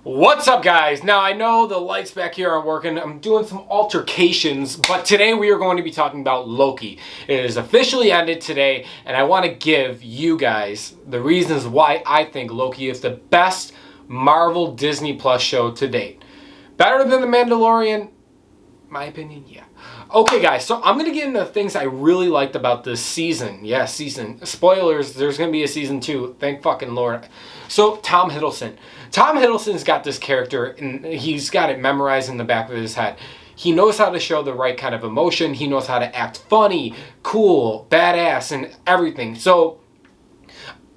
What's up, guys? Now, I know the lights back here aren't working. I'm doing some altercations, but today we are going to be talking about Loki. It is officially ended today, and I want to give you guys the reasons why I think Loki is the best Marvel Disney Plus show to date. Better than The Mandalorian? My opinion, yeah. Okay, guys, so I'm going to get into things I really liked about this season. Yeah, season. Spoilers, there's going to be a season 2. Thank fucking Lord. So, Tom Hiddleston. Tom Hiddleston's got this character, and he's got it memorized in the back of his head. He knows how to show the right kind of emotion. He knows how to act funny, cool, badass, and everything. So,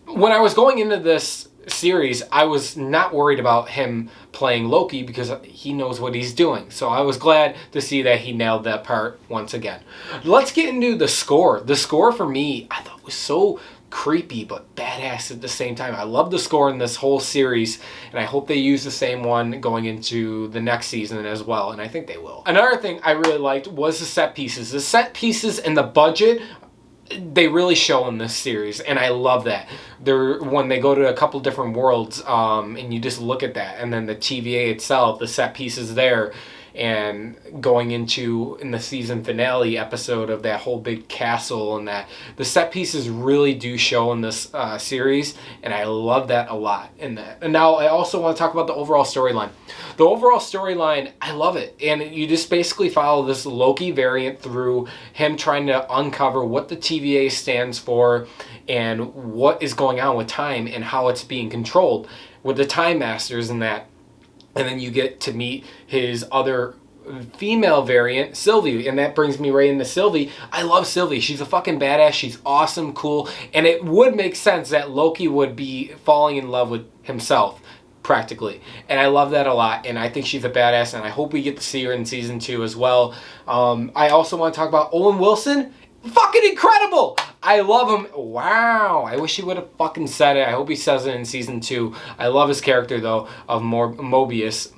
when I was going into this series, I was not worried about him playing Loki because he knows what he's doing. So I was glad to see that he nailed that part once again. Let's get into the score. The score for me, I thought was so creepy but badass at the same time. I love the score in this whole series, and I hope they use the same one going into the next season as well, and I think they will. Another thing I really liked was the set pieces. The set pieces and the budget, they really show in this series, and I love that. When they go to a couple different worlds, and you just look at that, and then the TVA itself, the set pieces there, and going into in the season finale episode of that whole big castle, and that the set pieces really do show in this series, and I love that a lot in that. And now I also want to talk about the overall storyline. The overall storyline, I love it, and you just basically follow this Loki variant through him trying to uncover what the TVA stands for and what is going on with time and how it's being controlled with the Time Masters and that. And then you get to meet his other female variant, Sylvie, and that brings me right into Sylvie. I love Sylvie. She's a fucking badass. She's awesome, cool, and it would make sense that Loki would be falling in love with himself, practically. And I love that a lot, and I think she's a badass, and I hope we get to see her in season 2 as well. I also want to talk about Owen Wilson. Fucking incredible! I love him. Wow. I wish he would have fucking said it. I hope he says it in season 2. I love his character, though, of Mobius,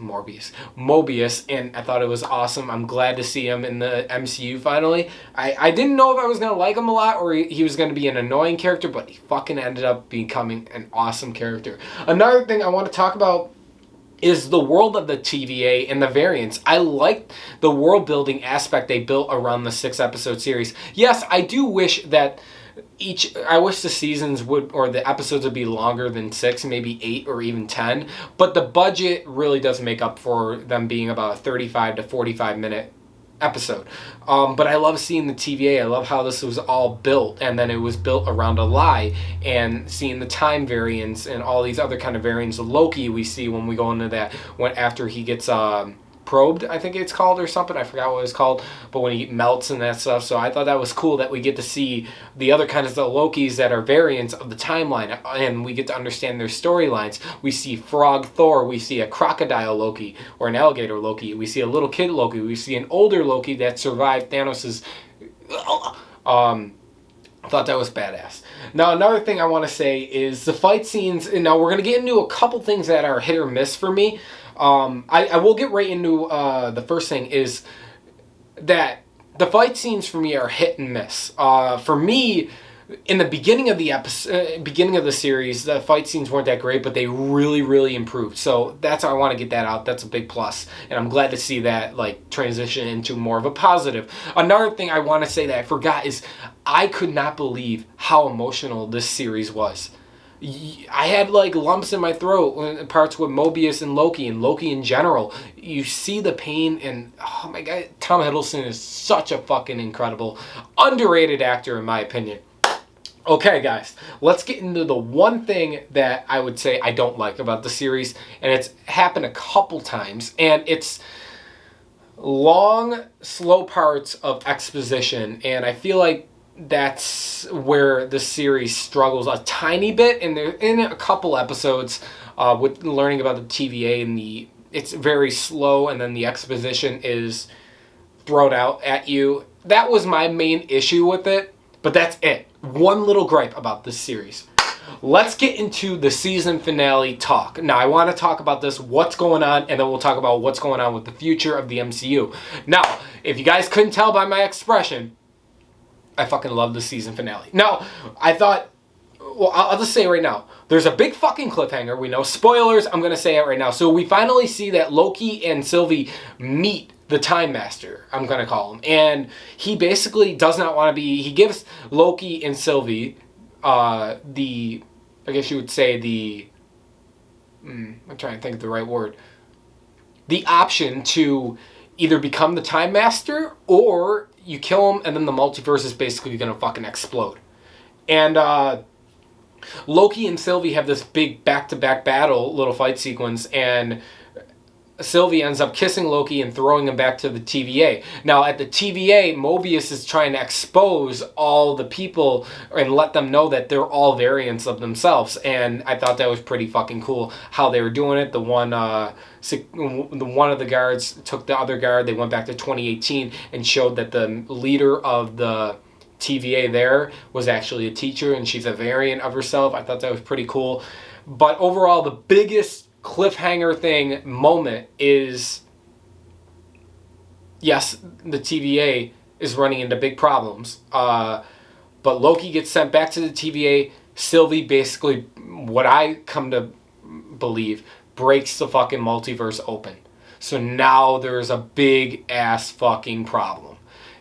and I thought it was awesome. I'm glad to see him in the MCU finally. I didn't know if I was going to like him a lot or he was going to be an annoying character, but he fucking ended up becoming an awesome character. Another thing I want to talk about is the world of the TVA and the variants. I liked the world building aspect they built around the 6-episode series. Yes, I do wish that I wish the seasons would, or the episodes would be longer than 6, maybe 8 or even 10, but the budget really does make up for them being about a 35 to 45 minute episode. But I love seeing the TVA. I love how this was all built, and then it was built around a lie, and seeing the time variants and all these other kind of variants of Loki we see when we go into that, when after he gets probed, I think it's called, or something. I forgot what it's called, but when he melts and that stuff. So I thought that was cool that we get to see the other kinds of Lokis that are variants of the timeline, and we get to understand their storylines. We see Frog Thor, we see a crocodile Loki, or an alligator Loki, we see a little kid Loki, we see an older Loki that survived Thanos's I thought that was badass. Now, another thing I want to say is the fight scenes, and now we're going to get into a couple things that are hit or miss for me. I will get right into the first thing is that the fight scenes for me are hit and miss. For me, in the beginning of the series, the fight scenes weren't that great, but they really, really improved. So that's how I want to get that out. That's a big plus, and I'm glad to see that like transition into more of a positive. Another thing I want to say that I forgot is I could not believe how emotional this series was. I had like lumps in my throat, parts with Mobius and Loki in general. You see the pain, and oh my god, Tom Hiddleston is such a fucking incredible, underrated actor in my opinion. Okay, guys, let's get into the one thing that I would say I don't like about the series, and it's happened a couple times, and it's long, slow parts of exposition, and I feel like that's where the series struggles a tiny bit, and they're in a couple episodes with learning about the TVA, and it's very slow, and then the exposition is thrown out at you. That was my main issue with it, but that's it. One little gripe about this series. Let's get into the season finale talk. Now, I want to talk about this, what's going on, and then we'll talk about what's going on with the future of the MCU. Now, if you guys couldn't tell by my expression, I fucking love the season finale. Now, I thought well, I'll just say it right now. There's a big fucking cliffhanger. We know. Spoilers, I'm going to say it right now. So we finally see that Loki and Sylvie meet the Time Master, I'm going to call him. And he basically does not want to be... He gives Loki and Sylvie the... I guess you would say the... I'm trying to think of the right word. The option to either become the Time Master or you kill him and then the multiverse is basically going to fucking explode. And Loki and Sylvie have this big back-to-back battle, little fight sequence, and Sylvie ends up kissing Loki and throwing him back to the TVA. Now, at the TVA, Mobius is trying to expose all the people and let them know that they're all variants of themselves. And I thought that was pretty fucking cool how they were doing it. The one of the guards took the other guard. They went back to 2018 and showed that the leader of the TVA there was actually a teacher and she's a variant of herself. I thought that was pretty cool. But overall, the biggest cliffhanger thing moment is, yes, the TVA is running into big problems. But Loki gets sent back to the TVA. Sylvie basically, what I come to believe, breaks the fucking multiverse open. So now there's a big ass fucking problem.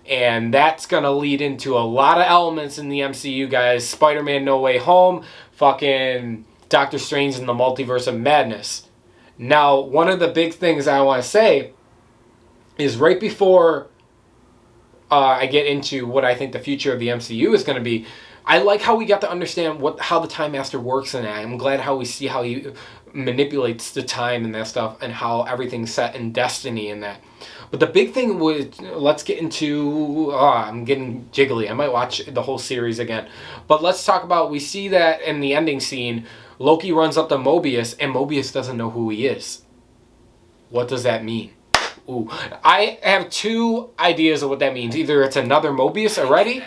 And that's going to lead into a lot of elements in the MCU, guys. Spider-Man No Way Home, fucking Doctor Strange in the Multiverse of Madness. Now, one of the big things I want to say is right before I get into what I think the future of the MCU is going to be, I like how we got to understand how the Time Master works in that. I'm glad how we see how he manipulates the time and that stuff and how everything's set in destiny and that. But the big thing was, let's get into, I'm getting jiggly. I might watch the whole series again. But let's talk about, we see that in the ending scene, Loki runs up to Mobius and Mobius doesn't know who he is. What does that mean? Ooh, I have two ideas of what that means. Either it's another Mobius already,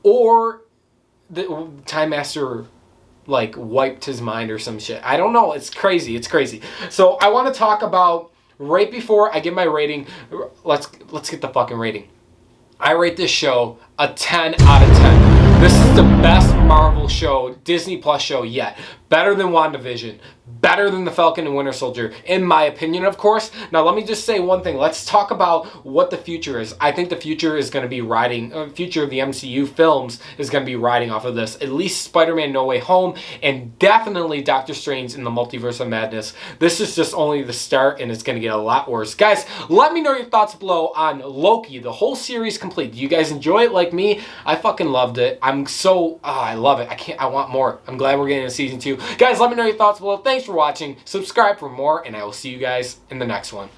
or the Time Master like wiped his mind or some shit. I don't know. It's crazy. So I want to talk about, right before I give my rating, let's get the fucking rating. I rate this show a 10 out of 10. This is the best Marvel show, Disney Plus show yet. Better than WandaVision. Better than The Falcon and Winter Soldier, in my opinion, of course. Now, let me just say one thing. Let's talk about what the future is. I think the future is going to be future of the MCU films is going to be riding off of this. At least Spider-Man No Way Home, and definitely Doctor Strange in the Multiverse of Madness. This is just only the start, and it's going to get a lot worse. Guys, let me know your thoughts below on Loki, the whole series complete. Do you guys enjoy it like me? I fucking loved it. I love it. I want more. I'm glad we're getting a season 2. Guys, let me know your thoughts below. Thanks for watching. Subscribe for more, and I will see you guys in the next one.